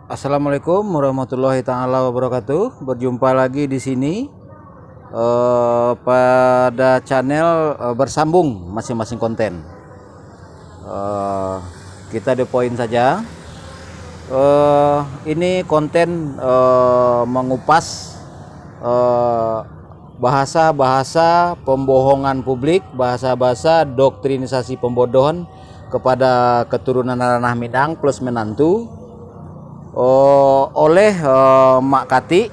Assalamualaikum warahmatullahi taala wabarakatuh. Berjumpa lagi di sini pada channel bersambung masing-masing konten. Kita the point saja. Ini konten mengupas bahasa-bahasa pembohongan publik, bahasa-bahasa doktrinisasi pembodohan kepada keturunan ranah Minang plus menantu oleh Mak Kati,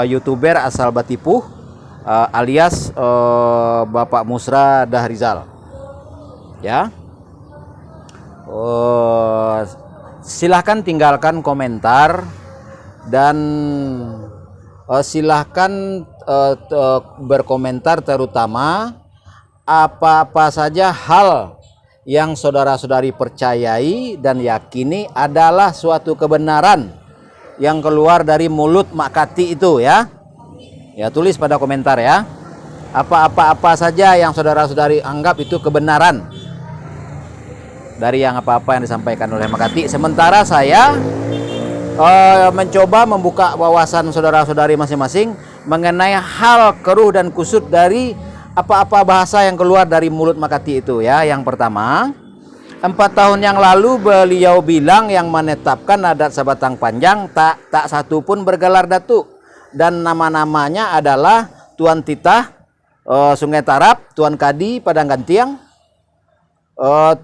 youtuber asal Batipuh, alias Bapak Musra Dahrizal. Ya, silahkan tinggalkan komentar dan silahkan berkomentar, terutama apa-apa saja hal yang saudara-saudari percayai dan yakini adalah suatu kebenaran yang keluar dari mulut Mak Kati itu, ya. Ya, tulis pada komentar ya. Apa-apa saja yang saudara-saudari anggap itu kebenaran dari yang apa-apa yang disampaikan oleh Mak Kati. Sementara saya mencoba membuka wawasan saudara-saudari masing-masing mengenai hal keruh dan kusut dari apa-apa bahasa yang keluar dari mulut Mak Kati itu, ya. Yang pertama, 4 tahun yang lalu beliau bilang yang menetapkan adat Sebatang Panjang tak satu pun bergelar datuk, dan nama-namanya adalah Tuan Titah Sungai Tarap, Tuan Kadi Padang Gantiang,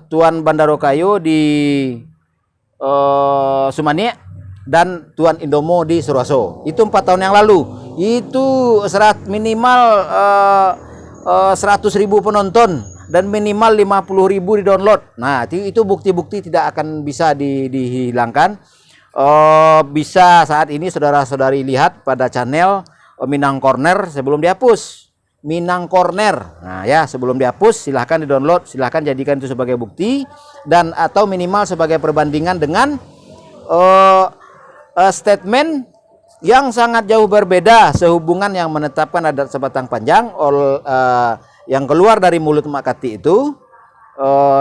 Tuan Bandarokayo di Sumanie, dan Tuan Indomo di Suroso. Itu 4 tahun yang lalu. Itu minimal 100.000 penonton dan minimal 50.000 di download. Nah, itu bukti-bukti tidak akan bisa dihilangkan. Bisa saat ini saudara-saudari lihat pada channel Minang Corner sebelum dihapus. Minang Corner. Nah, ya, sebelum dihapus silahkan di-download, silahkan jadikan itu sebagai bukti dan atau minimal sebagai perbandingan dengan statement yang sangat jauh berbeda sehubungan yang menetapkan adat Sebatang Panjang yang keluar dari mulut Mak Kati itu,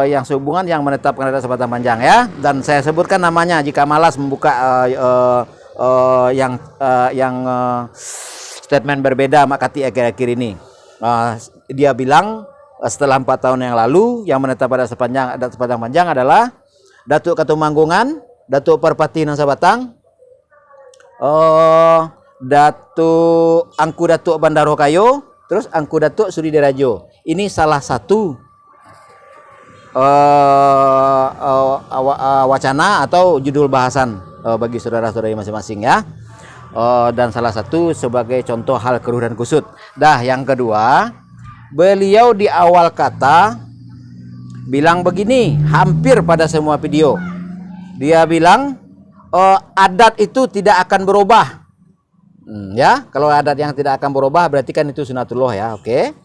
yang sehubungan yang menetapkan adat Sebatang Panjang, ya. Dan saya sebutkan namanya jika malas membuka yang statement berbeda Mak Kati akhir-akhir ini. Dia bilang setelah 4 tahun yang lalu yang menetapkan adat Sebatang Panjang adalah Datuk Katumanggungan, Datuk Perpati Nang Sabatang, Angku Datuk Bandarokayo, terus Angku Datuk Suri Derajo. Ini salah satu wacana atau judul bahasan bagi saudara-saudari masing-masing, ya. Dan salah satu sebagai contoh hal keruh dan kusut. Dah, yang kedua, beliau di awal kata bilang begini, hampir pada semua video. Dia bilang adat itu tidak akan berubah. Ya, kalau adat yang tidak akan berubah berarti kan itu sunatullah, ya. Oke.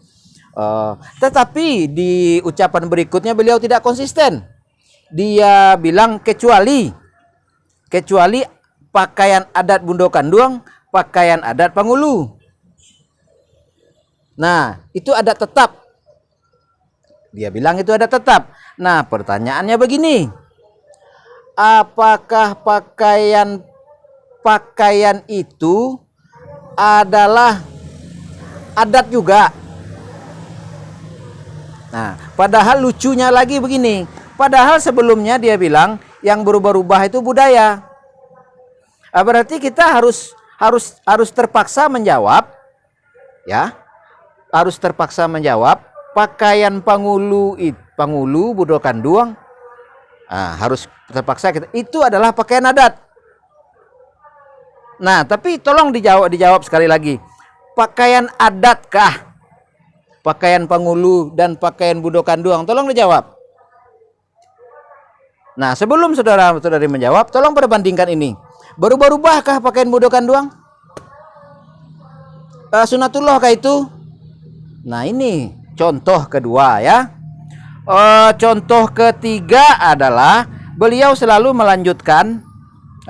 Tetapi di ucapan berikutnya beliau tidak konsisten. Dia bilang kecuali pakaian adat Bundo Kanduang, pakaian adat Pangulu. Nah, itu adat tetap. Dia bilang itu adat tetap. Nah, pertanyaannya begini. Apakah pakaian itu adalah adat juga? Nah, padahal lucunya lagi begini. Padahal sebelumnya dia bilang yang berubah-ubah itu budaya. Berarti kita harus terpaksa menjawab, ya. Harus terpaksa menjawab pakaian Pangulu Bundo Kanduang. Harus terpaksa kita, itu adalah pakaian adat. Nah, tapi tolong dijawab sekali lagi. Pakaian adatkah pakaian Pangulu dan pakaian Bundo Kanduang? Tolong dijawab. Nah, sebelum saudara-saudari menjawab, tolong perbandingkan ini. Berubah-ubahkah pakaian Bundo Kanduang? Sunatullah kah itu? Nah, ini contoh kedua, ya. Contoh ketiga adalah beliau selalu melanjutkan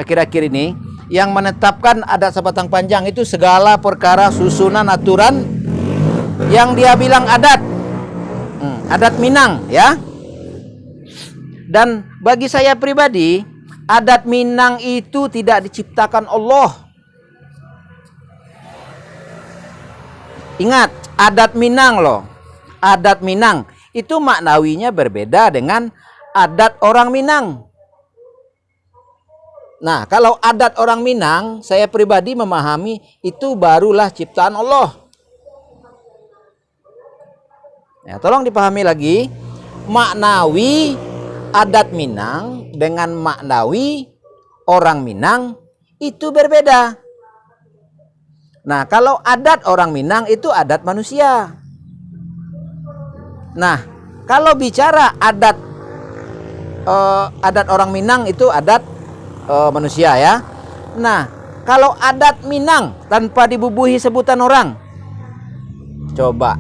akhir-akhir ini yang menetapkan adat Sebatang Panjang itu segala perkara susunan aturan yang dia bilang adat Minang, ya. Dan bagi saya pribadi Adat Minang itu tidak diciptakan Allah. Ingat, adat Minang loh. Adat Minang itu maknawinya berbeda dengan adat orang Minang. Nah, kalau adat orang Minang, saya pribadi memahami itu barulah ciptaan Allah. Ya, tolong dipahami lagi, maknawi adat Minang dengan maknawi orang Minang itu berbeda. Nah, kalau adat orang Minang itu adat manusia. Nah, kalau bicara adat orang Minang itu adat manusia ya. Nah, kalau adat Minang tanpa dibubuhi sebutan orang, coba.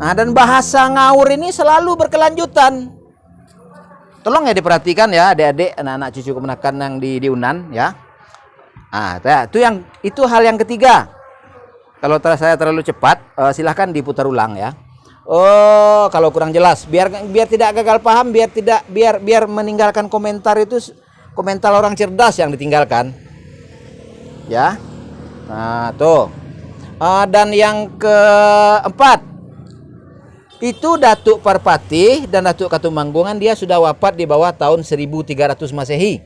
Nah, dan bahasa Ngawur ini selalu berkelanjutan. Tolong ya diperhatikan ya, adik-adik, anak-anak cucu kemenakan yang di Unan ya. Nah, itu hal yang ketiga. Kalau saya terlalu cepat, silahkan diputar ulang ya. Oh, kalau kurang jelas, biar tidak gagal paham, biar meninggalkan komentar itu komentar orang cerdas yang ditinggalkan. Ya. Nah, tuh. Dan yang keempat, itu Datuk Parpati dan Datuk Katumanggungan dia sudah wafat di bawah tahun 1300 Masehi.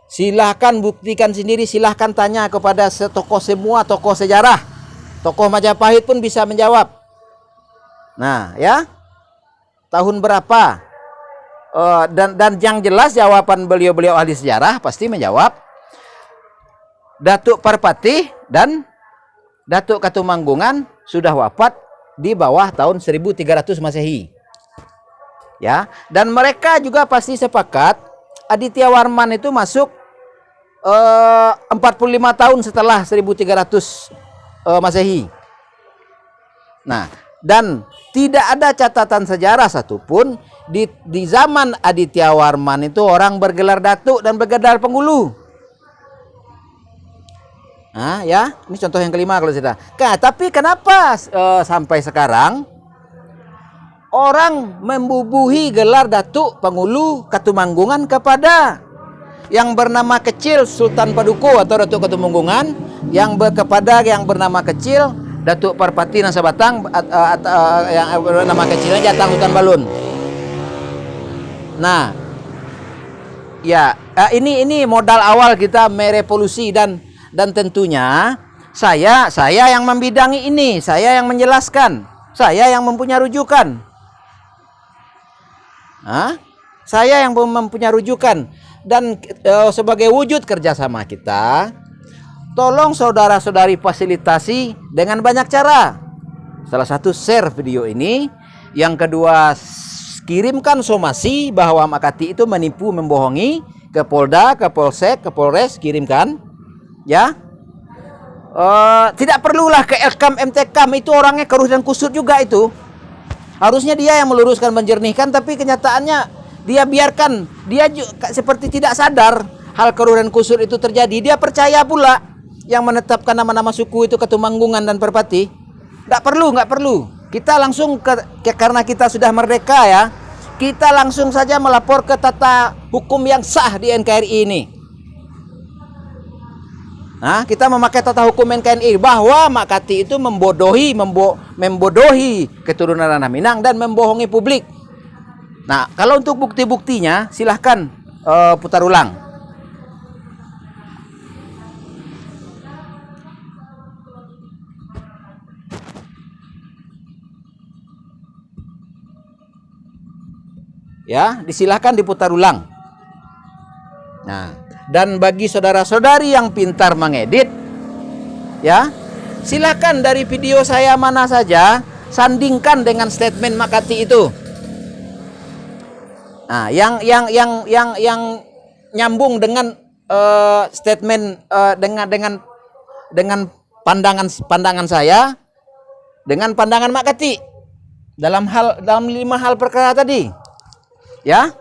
Silahkan buktikan sendiri, silahkan tanya kepada semua tokoh sejarah. Tokoh Majapahit pun bisa menjawab. Nah, ya. Tahun berapa? Dan yang jelas jawaban beliau ahli sejarah pasti menjawab Datuk Parpati dan Datuk Katumanggungan sudah wafat di bawah tahun 1300 Masehi. Ya, dan mereka juga pasti sepakat Aditya Warman itu masuk 45 tahun setelah 1300 Masehi. Nah, dan tidak ada catatan sejarah satupun di zaman Aditya Warman itu orang bergelar datuk dan bergelar penghulu. Nah, ya, ini contoh yang kelima kalau sudah. Tapi kenapa sampai sekarang orang membubuhi gelar datuk, penghulu, Katumanggungan kepada yang bernama kecil Sultan Paduko atau Datuk Katumanggungan, yang bernama kecil Datuk Parpati Nasa Batang, yang bernama kecilnya Jatang Sultan Balun. Nah, ya, ini modal awal kita merevolusi dan tentunya saya yang membidangi ini, saya yang menjelaskan, saya yang mempunyai rujukan. Saya yang mempunyai rujukan dan sebagai wujud kerjasama kita, tolong saudara-saudari fasilitasi dengan banyak cara. Salah satu share video ini, yang kedua kirimkan somasi bahwa Makati itu menipu, membohongi ke Polda, ke Polsek, ke Polres, kirimkan. Ya, tidak perlulah ke Elkam, MTKam, itu orangnya keruh dan kusut juga itu. Harusnya dia yang meluruskan, menjernihkan, tapi kenyataannya dia biarkan, dia seperti tidak sadar hal keruh dan kusut itu terjadi. Dia percaya pula yang menetapkan nama-nama suku itu Katumanggungan dan Parpati. Nggak perlu. Kita langsung karena kita sudah merdeka ya, kita langsung saja melapor ke tata hukum yang sah di NKRI ini. Nah, kita memakai tata hukum NKRI bahwa Makati itu membodohi keturunan Ranah Minang dan membohongi publik. Nah, kalau untuk bukti-buktinya silahkan putar ulang. Ya, disilahkan diputar ulang. Nah, dan bagi saudara-saudari yang pintar mengedit, ya, silakan dari video saya mana saja sandingkan dengan statement Makati itu. Nah, yang nyambung dengan statement dengan pandangan saya dengan pandangan Makati dalam 5 hal perkara tadi. Ya.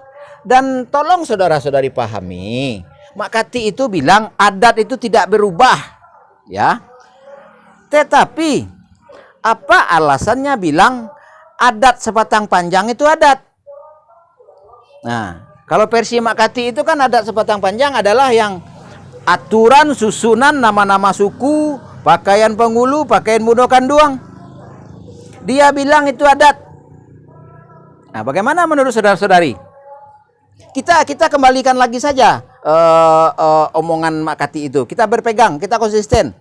Dan tolong saudara-saudari pahami, Makati itu bilang adat itu tidak berubah, ya. Tetapi apa alasannya bilang adat sebatang panjang itu adat? Nah, Kalau versi Mak Kati itu kan adat sebatang panjang adalah yang aturan susunan nama-nama suku, pakaian penghulu, pakaian mudokan doang. Dia bilang itu adat. Nah, bagaimana menurut saudara-saudari? Kita kembalikan lagi saja omongan Mak Kati itu. Kita berpegang, kita konsisten.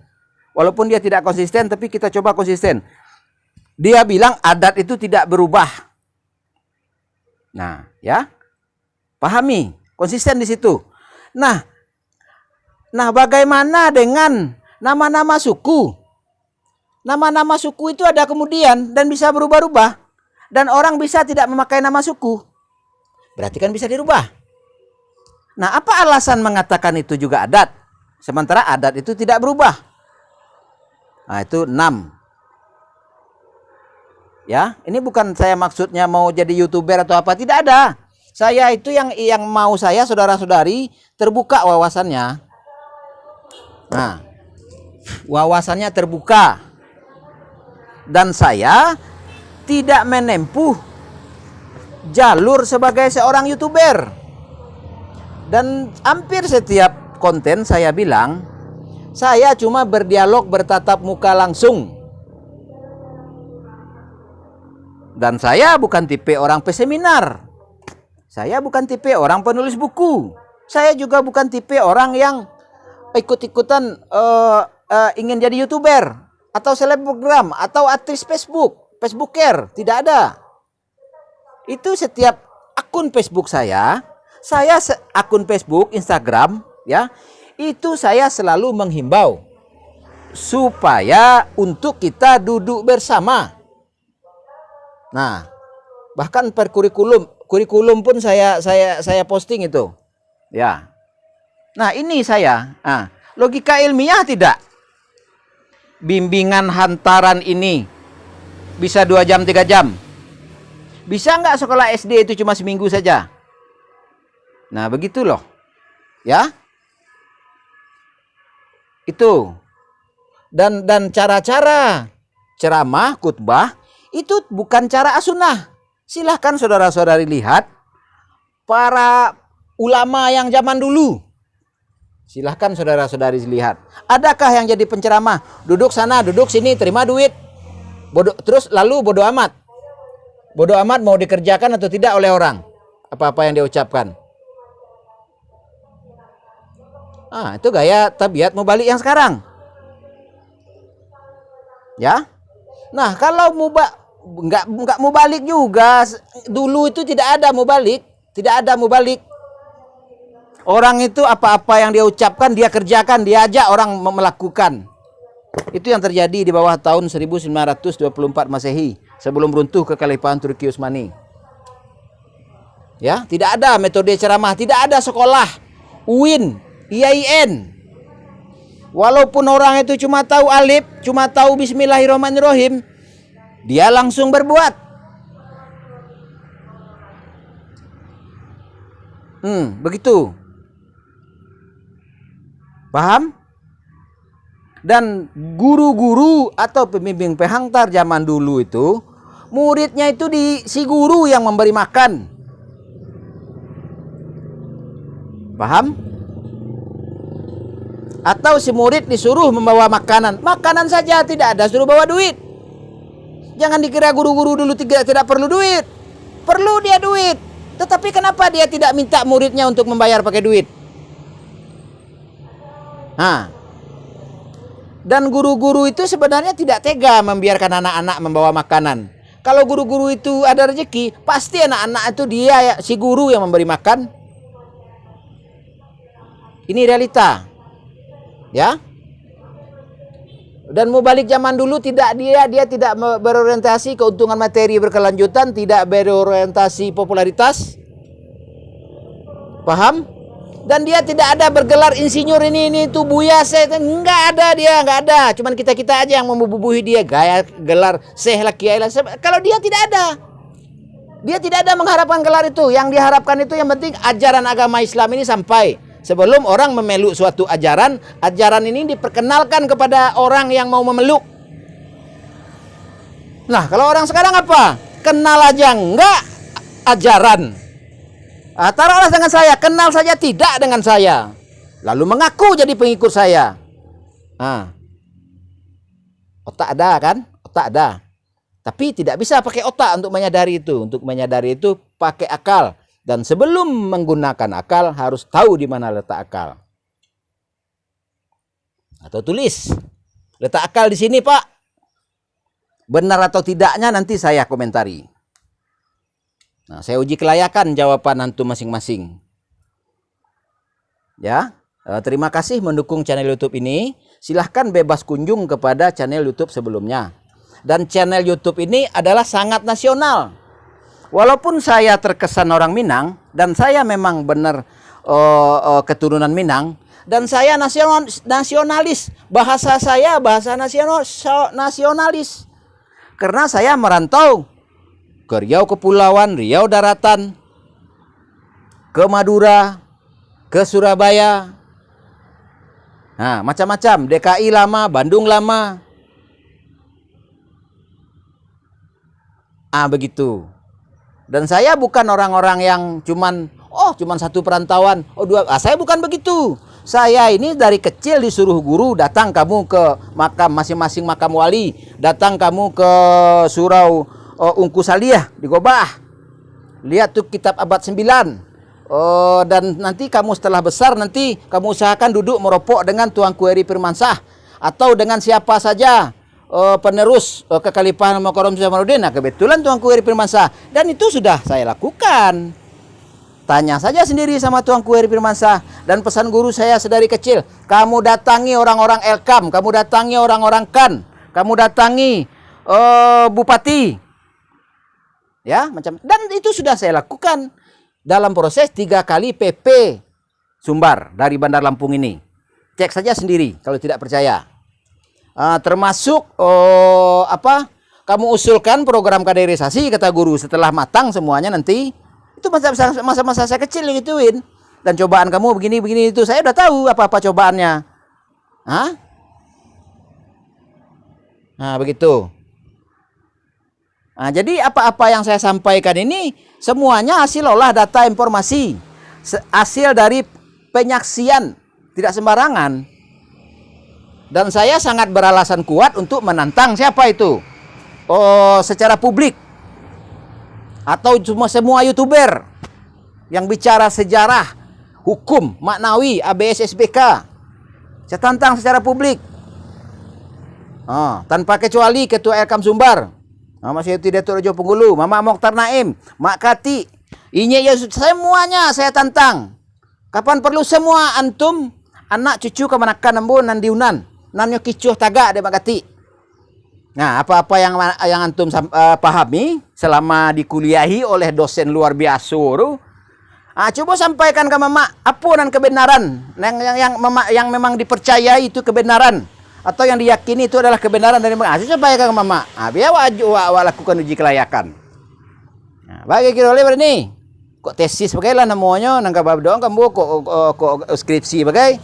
Walaupun dia tidak konsisten, tapi kita coba konsisten. Dia bilang adat itu tidak berubah. Nah, ya, pahami, konsisten di situ. Nah, bagaimana dengan nama-nama suku? Nama-nama suku itu ada kemudian dan bisa berubah-ubah. Dan orang bisa tidak memakai nama suku. Berarti kan bisa dirubah. Nah, apa alasan mengatakan itu juga adat? Sementara adat itu tidak berubah. Nah, itu 6. Ya, ini bukan saya maksudnya mau jadi YouTuber atau apa, tidak ada. Saya itu yang mau saya saudara-saudari terbuka wawasannya. Nah, wawasannya terbuka. Dan saya tidak menempuh jalur sebagai seorang YouTuber. Dan hampir setiap konten saya bilang, saya cuma berdialog bertatap muka langsung. Dan saya bukan tipe orang peseminar. Saya bukan tipe orang penulis buku. Saya juga bukan tipe orang yang ikut-ikutan ingin jadi YouTuber atau selebgram atau artis Facebooker. Tidak ada. Itu setiap akun Facebook saya akun Facebook, Instagram, ya, itu saya selalu menghimbau supaya untuk kita duduk bersama. Nah, bahkan per kurikulum pun saya posting itu. Ya. Nah, ini saya. Nah, logika ilmiah tidak. Bimbingan hantaran ini bisa 2 jam 3 jam. Bisa nggak sekolah SD itu cuma seminggu saja? Nah, begitu loh. Ya. Itu. Dan cara-cara ceramah, khutbah itu bukan cara as-sunnah. Silahkan saudara-saudari lihat para ulama yang zaman dulu. Silahkan saudara-saudari lihat. Adakah yang jadi penceramah? Duduk sana, duduk sini, terima duit. Terus lalu bodo amat. Bodo amat mau dikerjakan atau tidak oleh orang. Apa-apa yang dia ucapkan. Itu gaya tabiat mubalik yang sekarang. Ya. Nah, kalau nggak mubalik juga. Dulu itu tidak ada mubalik. Orang itu apa-apa yang dia ucapkan, dia kerjakan, dia ajak orang melakukan. Itu yang terjadi di bawah tahun 1924 Masehi, sebelum runtuh kekhalifahan Turki Utsmani. Ya, tidak ada metode ceramah, tidak ada sekolah UIN, IAIN. Walaupun orang itu cuma tahu alif, cuma tahu bismillahirrahmanirrahim, dia langsung berbuat. Begitu. Paham? Dan guru-guru atau pembimbing penghantar zaman dulu itu, muridnya itu si guru yang memberi makan. Paham? Atau si murid disuruh membawa makanan. Makanan saja, tidak ada suruh bawa duit. Jangan dikira guru-guru dulu tidak perlu duit. Perlu dia duit. Tetapi kenapa dia tidak minta muridnya untuk membayar pakai duit? Dan guru-guru itu sebenarnya tidak tega membiarkan anak-anak membawa makanan. Kalau guru-guru itu ada rezeki, pasti anak-anak itu dia si guru yang memberi makan. Ini realita. Ya. Dan mubalik zaman dulu dia tidak berorientasi keuntungan materi berkelanjutan, tidak berorientasi popularitas. Paham? Dan dia tidak ada bergelar insinyur ini itu buya enggak ada. Cuman kita aja yang membubuhi dia gaya gelar syekh lah kiai lah. Kalau dia tidak ada. Dia tidak ada mengharapkan gelar itu. Yang diharapkan itu yang penting ajaran agama Islam ini sampai. Sebelum orang memeluk suatu ajaran ini diperkenalkan kepada orang yang mau memeluk. Nah, kalau orang sekarang apa? Kenal aja enggak ajaran. Taruhlah dengan saya, kenal saja tidak dengan saya, lalu mengaku jadi pengikut saya. Otak ada kan? Otak ada. Tapi tidak bisa pakai otak untuk menyadari itu. Untuk menyadari itu pakai akal. Dan sebelum menggunakan akal harus tahu di mana letak akal. Atau tulis. Letak akal di sini, Pak. Benar atau tidaknya nanti saya komentari. Nah, saya uji kelayakan jawaban antum masing-masing. Ya, terima kasih mendukung channel YouTube ini. Silahkan bebas kunjung kepada channel YouTube sebelumnya. Dan channel YouTube ini adalah sangat nasional. Walaupun saya terkesan orang Minang dan saya memang benar keturunan Minang dan saya nasionalis. Bahasa saya bahasa nasionalis. Karena saya merantau ke Riau Kepulauan, Riau Daratan, ke Madura, ke Surabaya. Nah, macam-macam. DKI lama, Bandung lama. Begitu. Dan saya bukan orang-orang yang cuman satu perantauan, dua. Saya bukan begitu. Saya ini dari kecil disuruh guru, datang kamu ke makam masing-masing makam wali, datang kamu ke surau Ungku Saliyah di Gobah. Lihat tuh kitab abad 9. Dan nanti kamu setelah besar nanti kamu usahakan duduk merokok dengan Tuanku Eri Firmansah atau dengan siapa saja penerus kekhalifahan Makarom Jamaluddin. Nah, kebetulan Tuanku Eri Firmansah dan itu sudah saya lakukan. Tanya saja sendiri sama Tuanku Eri Firmansah. Dan pesan guru saya sedari kecil, kamu datangi orang-orang Elkam, kamu datangi orang-orang Kan, kamu datangi bupati. Ya, macam. Dan itu sudah saya lakukan dalam proses 3 kali PP Sumbar dari Bandar Lampung ini. Cek saja sendiri kalau tidak percaya. Termasuk kamu usulkan program kaderisasi kata guru setelah matang semuanya nanti. Itu masa-masa saya kecil gituin. Dan cobaan kamu begini-begini itu saya udah tahu apa-apa cobaannya. Nah, begitu. Nah, jadi apa-apa yang saya sampaikan ini semuanya hasil olah data informasi. Hasil dari penyaksian, tidak sembarangan. Dan saya sangat beralasan kuat untuk menantang siapa itu. Secara publik. Atau cuma semua YouTuber yang bicara sejarah, hukum, maknawi, ABS, SBK. Saya tantang secara publik. Tanpa kecuali Ketua Elkam Sumbar, Mama Syekh Datuk Rejo Penggulu, Mama Mokhtar Naim, Mak Kati, Inye Yusuf, semuanya saya tantang. Kapan perlu semua antum, anak cucu kemanakan nembu nandiunan, nanyo kicuh tagak de Mak Kati. Nah, apa-apa yang antum pahami selama dikuliahi oleh dosen luar biasa, coba sampaikan ke mama apa dan kebenaran yang memang dipercayai itu kebenaran atau yang diyakini itu adalah kebenaran dari mama. Sampaikan ke mama. Biar wa lakukan uji kelayakan. Nah, bagi kira oleh ini kok tesis bagailah namanya nang kabab doang kamu kok skripsi bagai.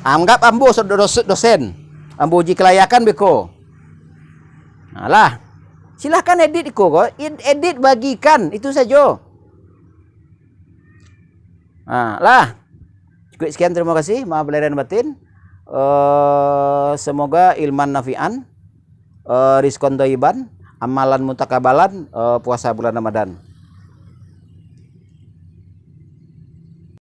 Anggap ambo dosen. Ambo uji kelayakan beko. Lah, silahkan edit kok, edit bagikan itu saja. Lah, cukup sekian, terima kasih, maaf lahir dan batin. Semoga ilman nafi'an, rizqan thayyiban, amalan mutakabalan, puasa bulan Ramadan.